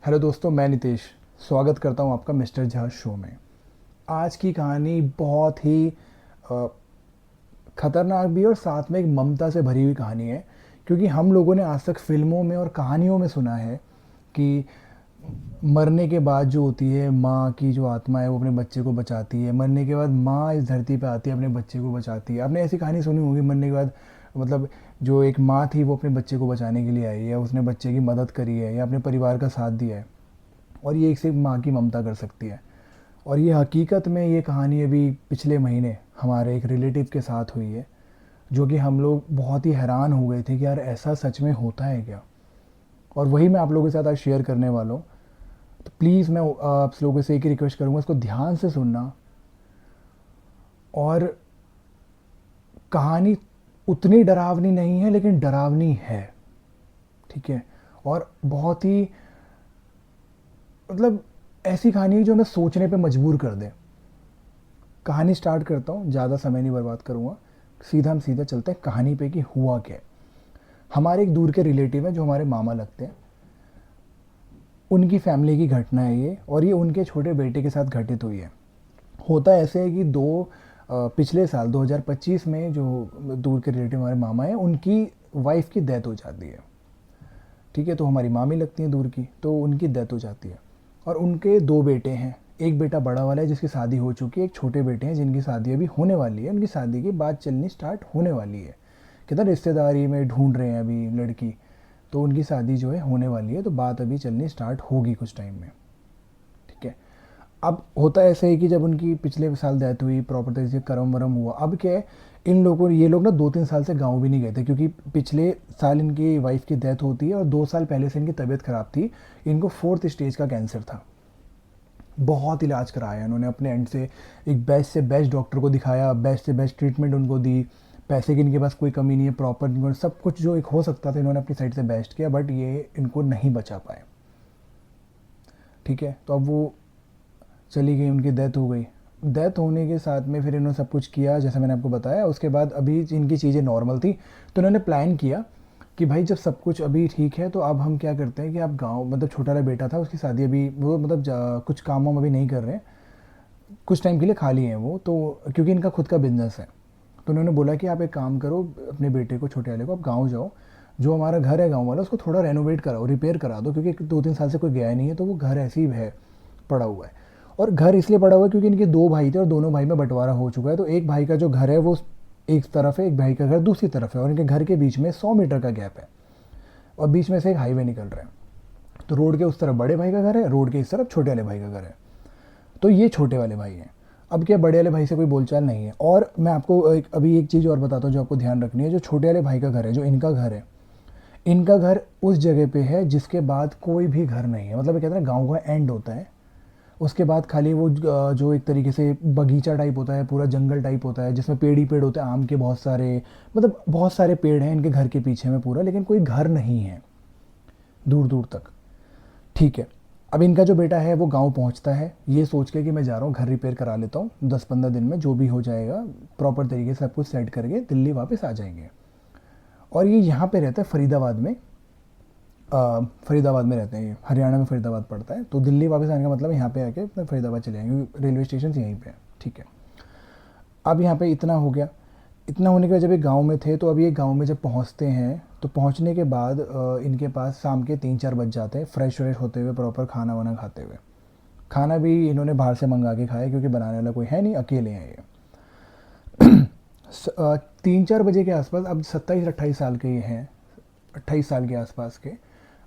Hello दोस्तों, मैं नितेश स्वागत करता हूं आपका मिस्टर झा शो में। आज की कहानी बहुत ही अ, खतरनाक भी है और साथ में एक ममता से भरी हुई कहानी है। क्योंकि हम लोगों ने आज तक फिल्मों में और कहानियों में सुना है कि मरने के बाद जो होती है माँ की जो आत्मा है वो अपने बच्चे को बचाती है। मरने के बाद माँ इस धरती पे आती है, अपने बच्चे को बचाती है। आपने ऐसी कहानी सुनी होगी, मरने के बाद मतलब जो एक माँ थी वो अपने बच्चे को बचाने के लिए आई है, उसने बच्चे की मदद करी है या अपने परिवार का साथ दिया है। और ये एक सिर्फ माँ की ममता कर सकती है। और ये हकीकत में ये कहानी अभी पिछले महीने हमारे एक रिलेटिव के साथ हुई है, जो कि हम लोग बहुत ही हैरान हो गए थे कि यार ऐसा सच में होता है क्या। और वही मैं आप लोगों के साथ आज शेयर करने वाला हूँ। तो प्लीज़ मैं आप लोगों से एक ही रिक्वेस्ट करूँगा, इसको ध्यान से सुनना। और कहानी उतनी डरावनी नहीं है लेकिन डरावनी है, ठीक है। और बहुत ही मतलब ऐसी कहानी है जो हमें सोचने पे मजबूर कर दे। कहानी स्टार्ट करता हूँ, ज़्यादा समय नहीं बर्बाद करूँगा। हम सीधा चलते हैं कहानी पे कि हुआ क्या है। हमारे एक दूर के रिलेटिव हैं जो हमारे मामा लगते हैं। उनकी फैमिली की घटना है ये, और ये उनके छोटे बेटे के साथ घटित हुई है। होता ऐसे है कि पिछले साल 2025 में जो दूर के रिलेटिव हमारे मामा हैं उनकी वाइफ की डेथ हो जाती है, ठीक है। तो हमारी मामी लगती हैं दूर की, तो उनकी डेथ हो जाती है। और उनके दो बेटे हैं। एक बेटा बड़ा वाला है जिसकी शादी हो चुकी है, एक छोटे बेटे हैं जिनकी शादी अभी होने वाली है। उनकी शादी की बात चलनी स्टार्ट होने वाली है, कहता रिश्तेदारी में ढूंढ रहे हैं अभी लड़की। तो उनकी शादी जो है होने वाली है, तो बात अभी चलनी स्टार्ट होगी कुछ टाइम में, ठीक है। अब होता ऐसे है कि जब उनकी पिछले साल डेथ हुई, प्रॉपर तरीके से करम वरम हुआ। अब क्या है, इन लोगों ये लोग ना 2-3 साल से गांव भी नहीं गए थे, क्योंकि पिछले साल इनकी वाइफ की डेथ होती है और 2 साल पहले से इनकी तबीयत खराब थी। इनको 4th स्टेज का कैंसर था। बहुत इलाज कराया इन्होंने अपने एंड से, एक बेस्ट से बेस्ट डॉक्टर को दिखाया, बेस्ट से बेस्ट ट्रीटमेंट उनको दी। पैसे की इनके पास कोई कमी नहीं है, प्रॉपर इन्होंने सब कुछ जो एक हो सकता था इन्होंने अपनी साइड से बेस्ट किया, बट ये इनको नहीं बचा पाए, ठीक है। तो अब वो चली गई, उनकी डेथ हो गई। डेथ होने के साथ में फिर इन्होंने सब कुछ किया जैसा मैंने आपको बताया। उसके बाद अभी इनकी चीज़ें नॉर्मल थी, तो इन्होंने प्लान किया कि भाई जब सब कुछ अभी ठीक है तो अब हम क्या करते हैं कि आप गांव, मतलब छोटा वाला बेटा था उसकी शादी अभी वो मतलब कुछ काम वाम अभी नहीं कर रहे हैं, कुछ टाइम के लिए खाली हैं वो तो, क्योंकि इनका खुद का बिजनेस है। तो उन्होंने बोला कि आप एक काम करो, अपने बेटे को, छोटे वाले को, आप गाँव जाओ, जो हमारा घर है गाँव वाला उसको थोड़ा रेनोवेट कराओ, रिपेयर करा दो, क्योंकि 2-3 साल से कोई गया नहीं है, तो वो घर ऐसे ही है, पड़ा हुआ है। और घर इसलिए पड़ा हुआ है क्योंकि इनके दो भाई थे और दोनों भाई में बंटवारा हो चुका है। तो एक भाई का जो घर है वो एक तरफ है, एक भाई का घर दूसरी तरफ है, और इनके घर के बीच में 100 मीटर का गैप है, और बीच में से एक हाईवे निकल रहा है। तो रोड के उस तरफ बड़े भाई का घर है, रोड के इस तरफ छोटे वाले भाई का घर है। तो ये छोटे वाले भाई हैं। अब क्या, बड़े वाले भाई से कोई बोलचाल नहीं है। और मैं आपको अभी एक चीज़ और बताता हूँ जो आपको ध्यान रखनी है। जो छोटे वाले भाई का घर है, जो इनका घर है, इनका घर उस जगह पे है जिसके बाद कोई भी घर नहीं है। मतलब ये कहते हैं गाँव का एंड होता है, उसके बाद खाली वो जो एक तरीके से बगीचा टाइप होता है, पूरा जंगल टाइप होता है जिसमें पेड़ ही पेड़ होते हैं, आम के बहुत सारे, मतलब बहुत सारे पेड़ हैं इनके घर के पीछे में पूरा, लेकिन कोई घर नहीं है दूर दूर तक, ठीक है। अब इनका जो बेटा है वो गांव पहुंचता है ये सोच के कि मैं जा रहा हूँ घर रिपेयर करा लेता हूँ, 10-15 दिन में जो भी हो जाएगा प्रॉपर तरीके से सब कुछ सेट करके दिल्ली वापस आ जाएंगे। और ये यहाँ पे रहता है फरीदाबाद में। फरीदाबाद में रहते हैं ये, हरियाणा में फरीदाबाद पड़ता है। तो दिल्ली वापस आने का मतलब यहाँ पे आके अपने फरीदाबाद चले जाएंगे, क्योंकि रेलवे स्टेशन यहीं पे है, ठीक है। अब यहाँ पे इतना हो गया। इतना होने के बाद जब ये गांव में थे, तो अब ये गांव में जब पहुँचते हैं तो पहुँचने के बाद इनके पास शाम के 3-4 बज जाते हैं, फ्रेश व्रेश होते हुए, प्रॉपर खाना वाना खाते हुए। खाना भी इन्होंने बाहर से मंगा के खाया क्योंकि बनाने वाला कोई है नहीं, अकेले हैं ये। 3-4 बजे के आसपास, अब 27-28 साल के ये हैं, 28 साल के आसपास के।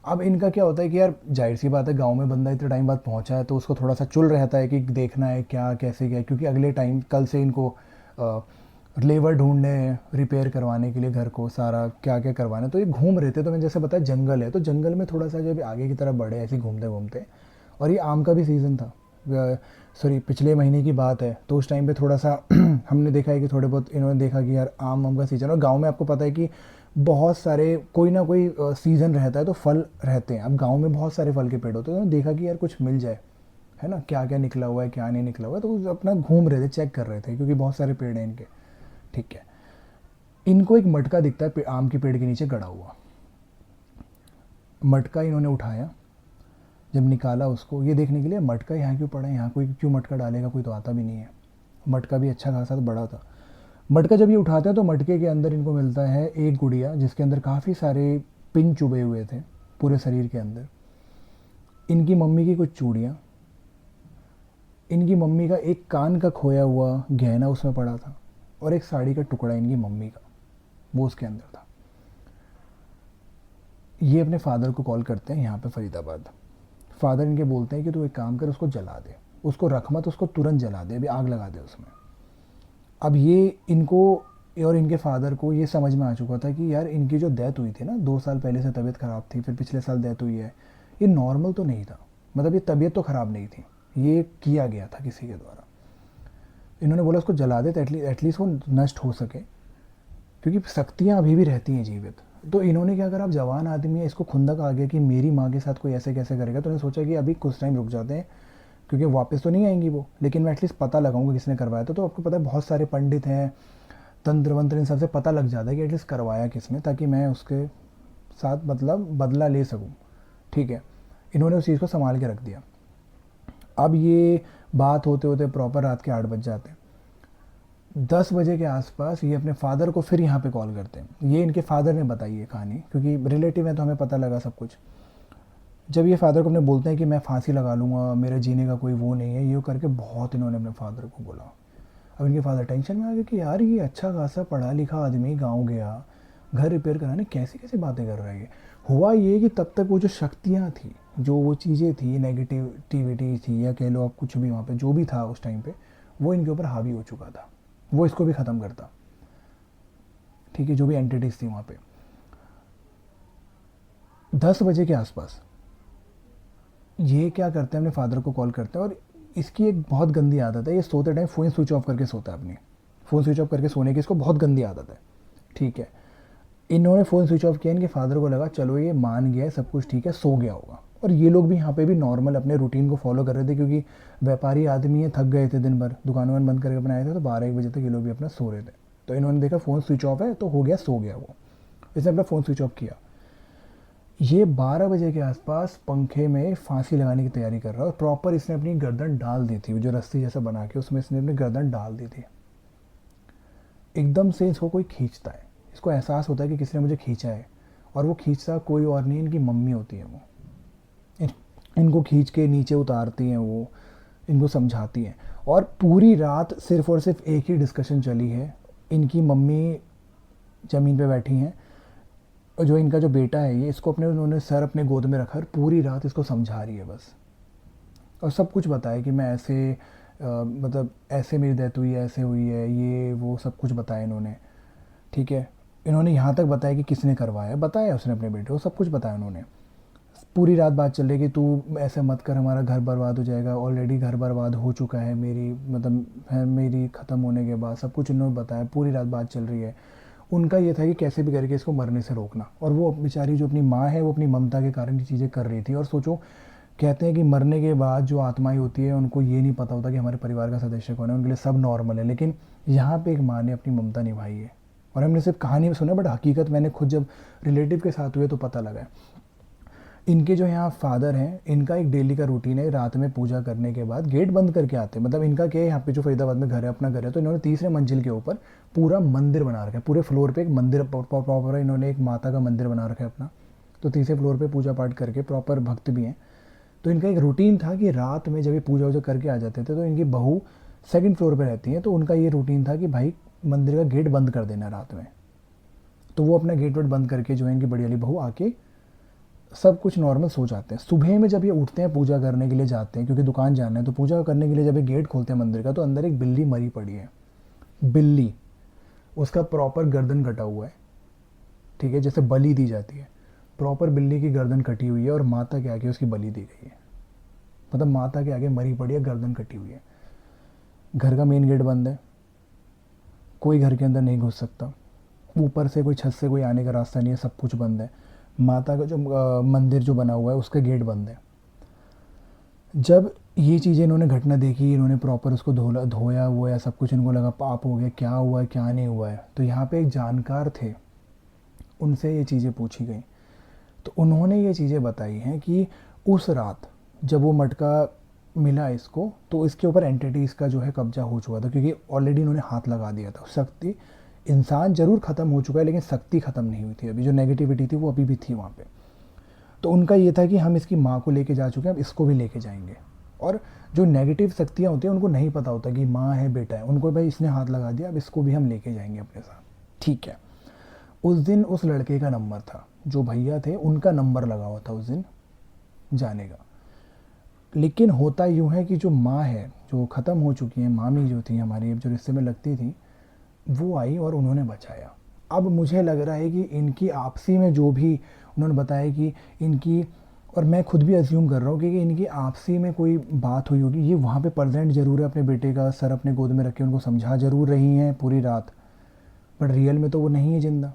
अब इनका क्या होता है कि यार जाहिर सी बात है, गांव में बंदा इतने टाइम बाद पहुंचा है तो उसको थोड़ा सा चुल रहता है कि देखना है क्या कैसे क्या है, क्योंकि अगले टाइम कल से इनको लेबर ढूंढने हैं रिपेयर करवाने के लिए घर को, सारा क्या क्या करवाना है। तो ये घूम रहे थे, तो मैंने जैसे बताया जंगल है, तो जंगल में थोड़ा सा जब आगे की तरफ बढ़े ऐसे घूमते घूमते, और ये आम का भी सीज़न था, सॉरी पिछले महीने की बात है, तो उस टाइम पे थोड़ा सा हमने देखा है कि थोड़े बहुत इन्होंने देखा कि यार आम का सीज़न, और गांव में आपको पता है कि बहुत सारे कोई ना कोई सीज़न रहता है तो फल रहते हैं। अब गांव में बहुत सारे फल के पेड़ होते हैं, तो देखा कि यार कुछ मिल जाए, है ना, क्या क्या निकला हुआ है क्या नहीं निकला हुआ है। तो वो अपना घूम रहे थे, चेक कर रहे थे, क्योंकि बहुत सारे पेड़ हैं इनके, ठीक है। इनको एक मटका दिखता है आम के पेड़ के नीचे गड़ा हुआ। मटका इन्होंने उठाया, जब निकाला उसको ये देखने के लिए मटका यहाँ क्यों पड़ा है, यहाँ कोई क्यों मटका डालेगा, कोई तो आता भी नहीं है। मटका भी अच्छा खासा तो बड़ा था। मटका जब ये उठाते हैं तो मटके के अंदर इनको मिलता है एक गुड़िया जिसके अंदर काफ़ी सारे पिन चुभे हुए थे पूरे शरीर के अंदर। इनकी मम्मी की कुछ चूड़ियाँ, इनकी मम्मी का एक कान का खोया हुआ गहना उसमें पड़ा था, और एक साड़ी का टुकड़ा इनकी मम्मी का, वो उसके अंदर था। ये अपने फादर को कॉल करते हैं यहाँ पे फरीदाबाद। फादर इनके बोलते हैं कि तू एक काम कर, उसको जला दे, उसको रख मत, उसको तुरंत जला दे, अभी आग लगा दे उसमें। अब ये इनको और इनके फादर को ये समझ में आ चुका था कि यार इनकी जो डेथ हुई थी ना 2 साल पहले से, तबीयत ख़राब थी, फिर पिछले साल डेथ हुई है, ये नॉर्मल तो नहीं था, मतलब ये तबीयत तो ख़राब नहीं थी, ये किया गया था किसी के द्वारा। इन्होंने बोला उसको जला दे तो एटलीस्ट वो नष्ट हो सके, क्योंकि शक्तियाँ अभी भी रहती हैं जीवित। तो इन्होंने क्या करा, अब जवान आदमी है, इसको खुंदक आ गया कि मेरी माँ के साथ कोई ऐसे कैसे करेगा, तो उन्होंने सोचा कि अभी कुछ टाइम रुक जाते हैं, क्योंकि वापस तो नहीं आएंगी वो, लेकिन मैं एटलीस्ट पता लगाऊंगा किसने करवाया था। तो आपको पता है बहुत सारे पंडित हैं, तंत्र वंत्र, इन सबसे पता लग जाता है कि एटलीस्ट करवाया किसने, ताकि मैं उसके साथ मतलब बदला ले सकूं। ठीक है, इन्होंने उस चीज़ को संभाल के रख दिया। अब ये बात होते होते प्रॉपर रात के 8 बज जाते हैं। 10 बजे के आसपास ये अपने फादर को फिर यहाँ पे कॉल करते हैं। ये इनके फादर ने बताई है कहानी, क्योंकि रिलेटिव है तो हमें पता लगा सब कुछ। जब ये फादर को अपने बोलते हैं कि मैं फांसी लगा लूँगा, मेरे जीने का कोई वो नहीं है, ये करके बहुत इन्होंने अपने फादर को बोला। अब इनके फादर टेंशन में आ गए कि यार ये अच्छा खासा पढ़ा लिखा आदमी, गाँव गया, घर रिपेयर कराने, कैसी कैसी बातें कर रहा है ये। हुआ ये कि तब तक वो जो शक्तियाँ थी, जो वो चीज़ें थी, नेगेटिविटी थी, या कह लो आप कुछ भी, वहाँ पे जो भी था उस टाइम पे, वो इनके ऊपर हावी हो चुका था, वो इसको भी ख़त्म करता। ठीक है, जो भी एंटिटीज़ थी वहाँ पे। 10 बजे के आसपास ये क्या करते हैं, अपने फादर को कॉल करते हैं। और इसकी एक बहुत गंदी आदत है, ये सोते टाइम फ़ोन स्विच ऑफ करके सोता है। अपनी फ़ोन स्विच ऑफ करके सोने की इसको बहुत गंदी आदत है। ठीक है, इन्होंने फ़ोन स्विच ऑफ किया, इनके फादर को लगा चलो ये मान गया है, सब कुछ ठीक है, सो गया होगा। और ये लोग भी यहाँ पे भी नॉर्मल अपने रूटीन को फॉलो कर रहे थे, क्योंकि व्यापारी आदमी है, थक गए थे दिन भर, दुकानों बंद करके अपने आए थे, तो 12-1 बजे तक ये लोग भी अपना सो रहे थे। तो इन्होंने देखा फ़ोन स्विच ऑफ है, तो हो गया, सो गया वो, इसने अपना फ़ोन स्विच ऑफ किया। ये 12 बजे के आसपास पंखे में फांसी लगाने की तैयारी कर रहा है, और प्रॉपर इसने अपनी गर्दन डाल दी थी, जो रस्सी जैसा बना के उसमें इसने अपनी गर्दन डाल दी थी। एकदम से इसको कोई खींचता है, इसको एहसास होता है कि किसी ने मुझे खींचा है, और वो खींचता कोई और नहीं, इनकी मम्मी होती है। वो इनको खींच के नीचे उतारती हैं, वो इनको समझाती हैं। और पूरी रात सिर्फ और सिर्फ एक ही डिस्कशन चली है। इनकी मम्मी ज़मीन पे बैठी हैं, और जो इनका जो बेटा है ये, इसको अपने उन्होंने सर अपने गोद में रखा, पूरी रात इसको समझा रही है बस। और सब कुछ बताया कि मैं ऐसे मतलब ऐसे मेरी डेथ हुई है, ऐसे हुई है, ये वो सब कुछ बताया इन्होंने। ठीक है, इन्होंने यहाँ तक बताया कि किसने करवाया, बताया उसने अपने बेटे को, सब कुछ बताया उन्होंने। पूरी रात बात चल रही कि तू ऐसे मत कर, हमारा घर बर्बाद हो जाएगा, ऑलरेडी घर बर्बाद हो चुका है, मेरी मतलब है, मेरी ख़त्म होने के बाद सब कुछ इन्होंने बताया। पूरी रात बात चल रही है। उनका ये था कि कैसे भी करके इसको मरने से रोकना, और वो बेचारी जो अपनी माँ है, वो अपनी ममता के कारण ये चीज़ें कर रही थी। और सोचो, कहते हैं कि मरने के बाद जो आत्माएं होती है उनको ये नहीं पता होता कि हमारे परिवार का सदस्य कौन है, उनके लिए सब नॉर्मल है, लेकिन यहाँ पे एक माँ ने अपनी ममता निभाई है। और हमने सिर्फ कहानी में सुना, बट हकीकत मैंने खुद जब रिलेटिव के साथ हुए तो पता लगा है। इनके जो यहाँ फादर हैं, इनका एक डेली का रूटीन है, रात में पूजा करने के बाद गेट बंद करके आते हैं। मतलब इनका क्या है, यहाँ पे जो फरीदाबाद में घर है, अपना घर है, तो इन्होंने तीसरे मंजिल के ऊपर पूरा मंदिर बना रखा है। पूरे फ्लोर पे एक मंदिर प्रॉपर इन्होंने एक माता का मंदिर बना रखा है अपना। तो तीसरे फ्लोर पे पूजा पाठ करके, प्रॉपर भक्त भी हैं। तो इनका एक रूटीन था कि रात में जब ये पूजा वूजा करके आ जाते थे, तो इनकी बहू सेकंड फ्लोर पे रहती हैं, तो उनका ये रूटीन था कि भाई मंदिर का गेट बंद कर देना रात में। तो वो अपना गेट वेट बंद करके जो है, इनकी बड़ी वाली बहू आके सब कुछ नॉर्मल सो जाते हैं। सुबह में जब ये उठते हैं, पूजा करने के लिए जाते हैं, क्योंकि दुकान जाना है, तो पूजा करने के लिए जब ये गेट खोलते हैं मंदिर का, तो अंदर एक बिल्ली मरी पड़ी है। बिल्ली, उसका प्रॉपर गर्दन कटा हुआ है। ठीक है, जैसे बलि दी जाती है, प्रॉपर बिल्ली की गर्दन कटी हुई है, और माता के आगे उसकी बलि दी गई है। मतलब माता के आगे मरी पड़ी है, गर्दन कटी हुई है। घर का मेन गेट बंद है, कोई घर के अंदर नहीं घुस सकता, ऊपर से कोई छत से कोई आने का रास्ता नहीं है, सब कुछ बंद है। माता का जो मंदिर जो बना हुआ है, उसका गेट बंद है। जब ये चीज़ें इन्होंने घटना देखी, इन्होंने प्रॉपर उसको धोया हुआ है, सब कुछ, इनको लगा पाप हो गया, क्या हुआ है क्या नहीं हुआ है। तो यहाँ पे एक जानकार थे, उनसे ये चीज़ें पूछी गई, तो उन्होंने ये चीज़ें बताई हैं कि उस रात जब वो मटका मिला इसको तो इसके ऊपर एंटिटी इसका जो है कब्जा हो चुका था, क्योंकि ऑलरेडी इन्होंने हाथ लगा दिया था। शक्ति, इंसान जरूर ख़त्म हो चुका है लेकिन शक्ति ख़त्म नहीं हुई थी, अभी जो नेगेटिविटी थी वो अभी भी थी वहाँ पे। तो उनका ये था कि हम इसकी माँ को लेके जा चुके हैं, अब इसको भी लेके जाएंगे। और जो नेगेटिव शक्तियाँ होती हैं उनको नहीं पता होता कि माँ है बेटा है, उनको भाई इसने हाथ लगा दिया, अब इसको भी हम लेके जाएंगे अपने साथ। ठीक है। उस दिन उस लड़के का नंबर था, जो भैया थे उनका नंबर लगा हुआ था उस दिन जाने का। लेकिन होता यूँ है कि जो माँ है, जो ख़त्म हो चुकी हैं, मामी जो थी हमारी, जो रिश्ते में लगती थी, वो आई और उन्होंने बचाया। अब मुझे लग रहा है कि इनकी आपसी में जो भी उन्होंने बताया कि इनकी, और मैं खुद भी अज्यूम कर रहा हूँ कि इनकी आपसी में कोई बात हुई होगी। ये वहाँ पे प्रेजेंट ज़रूर है, अपने बेटे का सर अपने गोद में रख के उनको समझा ज़रूर रही हैं पूरी रात, बट रियल में तो वो नहीं है ज़िंदा।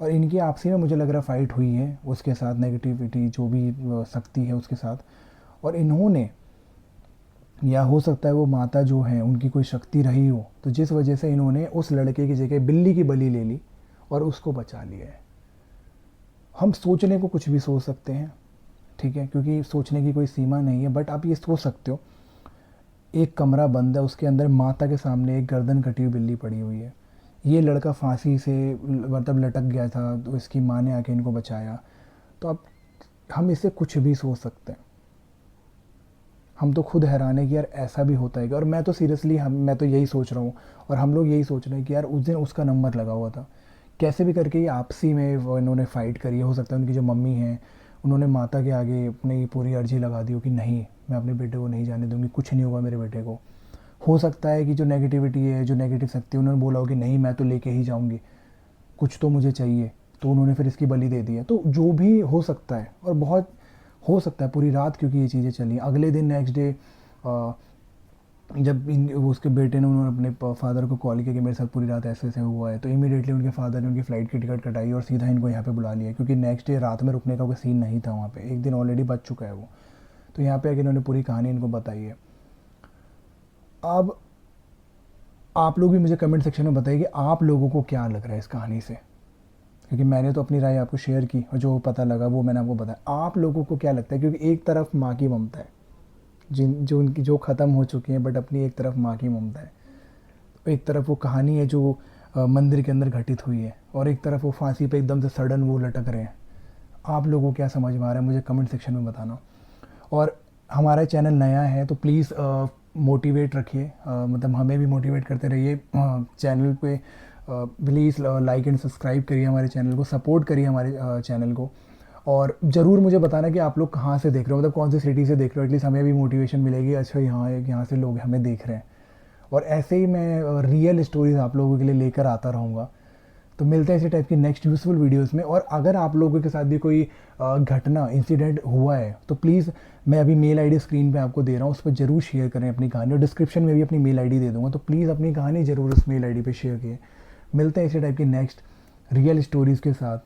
और इनकी आपसी में मुझे लग रहा फ़ाइट हुई है उसके साथ, नेगेटिविटी जो भी शक्ति है उसके साथ। और इन्होंने, या हो सकता है वो माता जो है उनकी कोई शक्ति रही हो, तो जिस वजह से इन्होंने उस लड़के की जगह बिल्ली की बलि ले ली और उसको बचा लिया है। हम सोचने को कुछ भी सोच सकते हैं, ठीक है, क्योंकि सोचने की कोई सीमा नहीं है। बट आप ये सोच सकते हो, एक कमरा बंद है, उसके अंदर माता के सामने एक गर्दन कटी हुई बिल्ली पड़ी हुई है। ये लड़का फांसी से मतलब लटक गया था, तो इसकी माँ ने आके इनको बचाया। तो अब हम इससे कुछ भी सोच सकते हैं। हम तो खुद हैरान है कि यार ऐसा भी होता है क्या। और मैं तो सीरियसली, मैं तो यही सोच रहा हूँ, और हम लोग यही सोच रहे हैं कि यार उस दिन उसका नंबर लगा हुआ था, कैसे भी करके ये आपसी में वो इन्होंने फ़ाइट करी है। हो सकता है उनकी जो मम्मी हैं उन्होंने माता के आगे अपनी पूरी अर्जी लगा दी हो कि नहीं, मैं अपने बेटे को नहीं जाने दूंगी, कुछ नहीं होगा मेरे बेटे को। हो सकता है कि जो नेगेटिविटी है, जो नेगेटिव शक्ति है, उन्होंने बोला हो कि नहीं मैं तो लेके ही जाऊंगी, कुछ तो मुझे चाहिए, तो उन्होंने फिर इसकी बलि दे दी है। तो जो भी हो सकता है, और बहुत हो सकता है पूरी रात, क्योंकि ये चीज़ें चली। अगले दिन नेक्स्ट डे जब उसके बेटे ने, उन्होंने अपने फादर को कॉल किया कि मेरे साथ पूरी रात ऐसे ऐसे हुआ है, तो इमीडिएटली उनके फादर ने उनकी फ़्लाइट की टिकट कटाई और सीधा इनको यहाँ पे बुला लिया, क्योंकि नेक्स्ट डे रात में रुकने का कोई सीन नहीं था वहाँ पे, एक दिन ऑलरेडी बच चुका है वो। तो यहाँ पे आके इन्होंने पूरी कहानी इनको बताई है। अब आप लोग भी मुझे कमेंट सेक्शन में बताइए कि आप लोगों को क्या लग रहा है इस कहानी से, क्योंकि मैंने तो अपनी राय आपको शेयर की और जो पता लगा वो मैंने आपको बताया। आप लोगों को क्या लगता है, क्योंकि एक तरफ माँ की ममता है, जिन जो उनकी जो ख़त्म हो चुकी हैं, बट अपनी एक तरफ माँ की ममता है। एक तरफ वो कहानी है जो मंदिर के अंदर घटित हुई है, और एक तरफ वो फांसी पे एकदम से सडन वो लटक रहे हैं। आप लोगों को क्या समझ में आ रहा है मुझे कमेंट सेक्शन में बताना। और हमारा चैनल नया है तो प्लीज़ मोटिवेट रखिए, मतलब हमें भी मोटिवेट करते रहिए। चैनल पे प्लीज़ लाइक एंड सब्सक्राइब करिए हमारे चैनल को, सपोर्ट करिए हमारे चैनल को। और ज़रूर मुझे बताना कि आप लोग कहाँ से देख रहे हो, मतलब कौन सी सिटी से देख रहे हो, एटलीस्ट हमें भी मोटिवेशन मिलेगी, अच्छा यहाँ से लोग हमें देख रहे हैं। और ऐसे ही मैं रियल स्टोरीज़ आप लोगों के लिए लेकर आता रहूँगा। तो मिलते हैं इसी टाइप की नेक्स्ट यूज़फुल वीडियोस में। और अगर आप लोगों के साथ भी कोई घटना, इंसिडेंट हुआ है, तो प्लीज़, मैं अभी मेल आईडी स्क्रीन पे आपको दे रहा हूँ, उस पर ज़रूर शेयर करें अपनी कहानी, और डिस्क्रिप्शन में भी अपनी मेल आईडी दे दूँगा, तो प्लीज़ अपनी कहानी ज़रूर उस मेल आईडी पे शेयर किए। मिलते हैं इसी टाइप की नेक्स्ट रियल स्टोरीज़ के साथ।